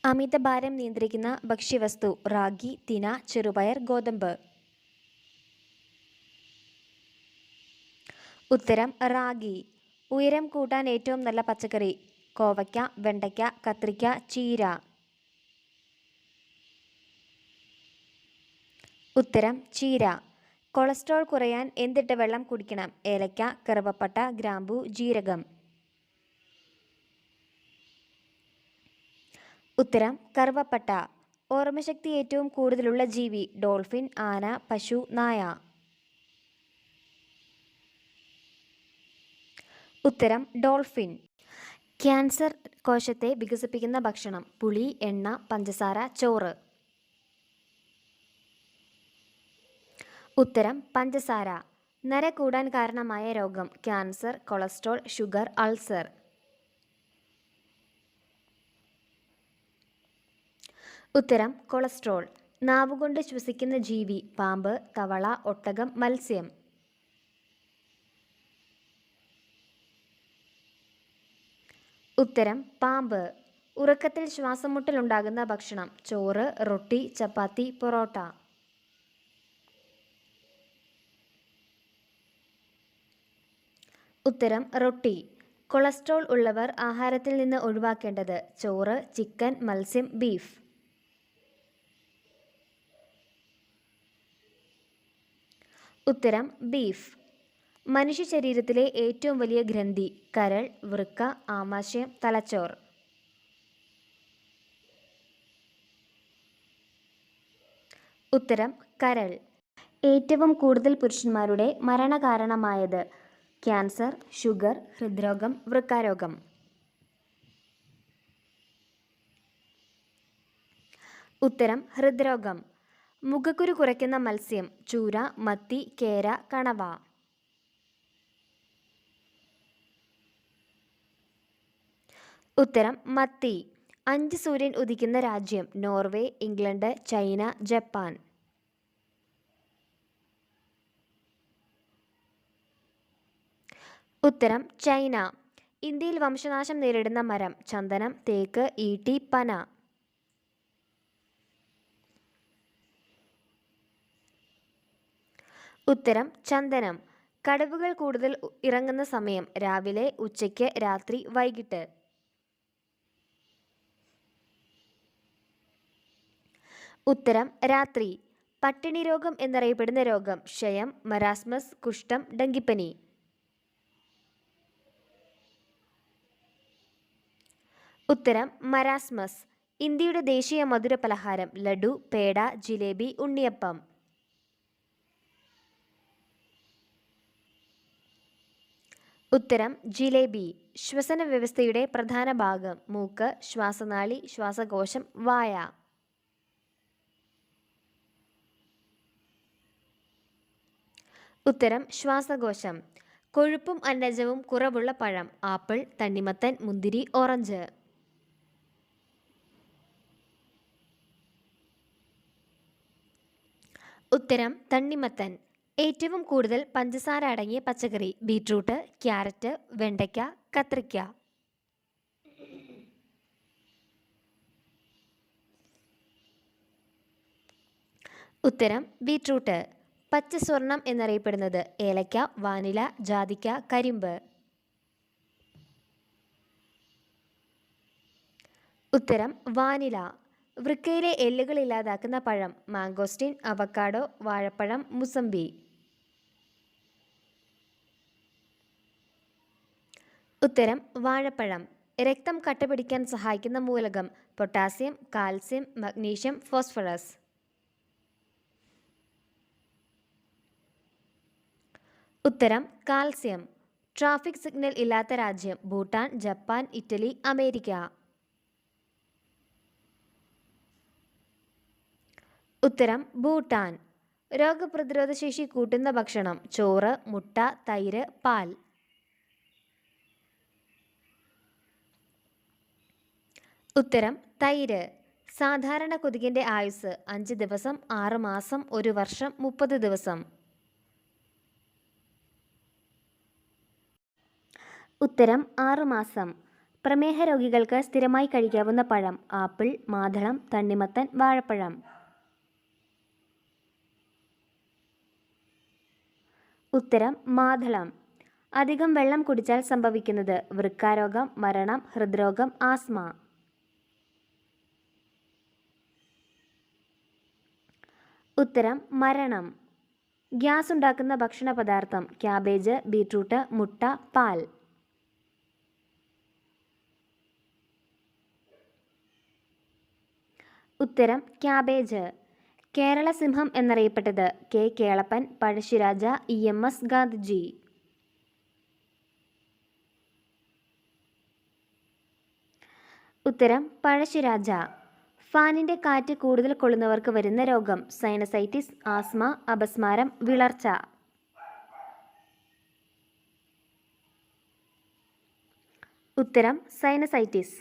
അമിതഭാരം നിയന്ത്രിക്കുന്ന ഭക്ഷ്യവസ്തു റാഗി, തിന, ചെറുപയർ, ഗോതമ്പ്. ഉത്തരം റാഗി. ഉയരം കൂട്ടാൻ ഏറ്റവും നല്ല പച്ചക്കറി കോവയ്ക്ക, വെണ്ടയ്ക്ക, കത്രിക്ക, ചീര. ഉത്തരം ചീര. കൊളസ്ട്രോൾ കുറയാൻ എന്തിട്ട് വെള്ളം കുടിക്കണം? ഏലക്ക, കറുവപ്പട്ട, ഗ്രാമ്പു, ജീരകം. ഉത്തരം കറുവപ്പട്ട. ഓർമ്മശക്തി ഏറ്റവും കൂടുതലുള്ള ജീവി ഡോൾഫിൻ, ആന, പശു, നായ. ഉത്തരം ഡോൾഫിൻ. ക്യാൻസർ കോശത്തെ വികസിപ്പിക്കുന്ന ഭക്ഷണം പുളി, എണ്ണ, പഞ്ചസാര, ചോറ്. ഉത്തരം പഞ്ചസാര. നര കൂടാൻ കാരണമായ രോഗം ക്യാൻസർ, കൊളസ്ട്രോൾ, ഷുഗർ, അൾസർ. ഉത്തരം കൊളസ്ട്രോൾ. നാവുകൊണ്ട് ശ്വസിക്കുന്ന ജീവി പാമ്പ്, തവള, ഒട്ടകം, മത്സ്യം. ഉത്തരം പാമ്പ്. ഉറക്കത്തിൽ ശ്വാസമുട്ടൽ ഉണ്ടാകുന്ന ഭക്ഷണം ചോറ്, റൊട്ടി, ചപ്പാത്തി, പൊറോട്ട. ഉത്തരം റൊട്ടി. കൊളസ്ട്രോൾ ഉള്ളവർ ആഹാരത്തിൽ നിന്ന് ഒഴിവാക്കേണ്ടത് ചോറ്, ചിക്കൻ, മത്സ്യം, ബീഫ്. ഉത്തരം ബീഫ്. മനുഷ്യ ശരീരത്തിലെ ഏറ്റവും വലിയ ഗ്രന്ഥി കരൾ, വൃക്ക, ആമാശയം, തലച്ചോർ. ഉത്തരം കരൾ. ഏറ്റവും കൂടുതൽ പുരുഷന്മാരുടെ മരണകാരണമായത് ക്യാൻസർ, ഷുഗർ, ഹൃദ്രോഗം, വൃക്കാരോഗം. ഉത്തരം ഹൃദ്രോഗം. മുഖക്കുരു കുറയ്ക്കുന്ന മത്സ്യം ചൂര, മത്തി, കേര, കണവ. ഉത്തരം മത്തി. 5 സൂര്യൻ ഉദിക്കുന്ന രാജ്യം നോർവേ, ഇംഗ്ലണ്ട്, ചൈന, ജപ്പാൻ. ഉത്തരം ചൈന. ഇന്ത്യയിൽ വംശനാശം നേരിടുന്ന മരം ചന്ദനം, തേക്ക്, ഈട്ടി, പന. ഉത്തരം ചന്ദനം. കടുവകൾ കൂടുതൽ ഇറങ്ങുന്ന സമയം രാവിലെ, ഉച്ചയ്ക്ക്, രാത്രി, വൈകിട്ട്. ഉത്തരം രാത്രി. പട്ടിണി രോഗം എന്നറിയപ്പെടുന്ന രോഗം ക്ഷയം, മരാസ്മസ്, കുഷ്ഠം, ഡെങ്കിപ്പനി. ഉത്തരം മരാസ്മസ്. ഇന്ത്യയുടെ ദേശീയ മധുര പലഹാരം ലഡു, പേട, ജിലേബി, ഉണ്ണിയപ്പം. ഉത്തരം ജിലേബി. ശ്വസന വ്യവസ്ഥയുടെ പ്രധാന ഭാഗം മൂക്ക്, ശ്വാസനാളി, ശ്വാസകോശം, വായ. ഉത്തരം ശ്വാസകോശം. കൊഴുപ്പും അന്നജവും കുറവുള്ള പഴം ആപ്പിൾ, തണ്ണിമത്തൻ, മുന്തിരി, ഓറഞ്ച്. ഉത്തരം തണ്ണിമത്തൻ. ഏറ്റവും കൂടുതൽ പഞ്ചസാര അടങ്ങിയ പച്ചക്കറി ബീട്രൂട്ട്, ക്യാരറ്റ്, വെണ്ടയ്ക്ക, കത്രിക്ക. ഉത്തരം ബീട്രൂട്ട്. പച്ച സ്വർണം എന്നറിയപ്പെടുന്നത് ഏലക്ക, വാനില, ജാതിക്ക, കരിമ്പ്. ഉത്തരം വാനില. വൃക്കയിലെ എല്ലുകൾ ഇല്ലാതാക്കുന്ന പഴം മാംഗോസ്റ്റിൻ, അവക്കാഡോ, വാഴപ്പഴം, മുസമ്പി. ഉത്തരം വാഴപ്പഴം. രക്തം കട്ടപിടിക്കാൻ സഹായിക്കുന്ന മൂലകം പൊട്ടാസ്യം, കാൽസ്യം, മഗ്നീഷ്യം, ഫോസ്ഫറസ്. ഉത്തരം കാൽസ്യം. ട്രാഫിക് സിഗ്നൽ ഇല്ലാത്ത രാജ്യം ഭൂട്ടാൻ, ജപ്പാൻ, ഇറ്റലി, അമേരിക്ക. ഉത്തരം ഭൂട്ടാൻ. രോഗപ്രതിരോധ ശേഷി കൂട്ടുന്ന ഭക്ഷണം ചോറ്, മുട്ട, തൈര്, പാൽ. ഉത്തരം തൈര്. സാധാരണ കൊതുകിൻ്റെ ആയുസ് 5 ദിവസം, 6 മാസം, 1 വർഷം, 30 ദിവസം. ഉത്തരം 6 മാസം. പ്രമേഹ രോഗികൾക്ക് സ്ഥിരമായി കഴിക്കാവുന്ന പഴം: ആപ്പിൾ, മാതളം, തണ്ണിമത്തൻ, വാഴപ്പഴം. ഉത്തരം മാതളം. അധികം വെള്ളം കുടിച്ചാൽ സംഭവിക്കുന്നത്: വൃക്കാരോഗം, മരണം, ഹൃദ്രോഗം, ആസ്മ. ഉത്തരം മരണം. ഗ്യാസ് ഉണ്ടാക്കുന്ന ഭക്ഷണ പദാർത്ഥം: ക്യാബേജ്, ബീറ്റ്റൂട്ട്, മുട്ട, പാൽ. ഉത്തരം ക്യാബേജ്. കേരള സിംഹം എന്നറിയപ്പെട്ടത്: കെ കേളപ്പൻ, പഴശ്ശിരാജ, EMS ഗാന്ധിജി. ഉത്തരം പഴശ്ശിരാജ. ഫാനിന്റെ കാറ്റ് കൂടുതൽ കൊള്ളുന്നവർക്ക് വരുന്ന രോഗം: സൈനസൈറ്റിസ്, ആസ്മ, അപസ്മാരം, വിളർച്ച. ഉത്തരം സൈനസൈറ്റിസ്.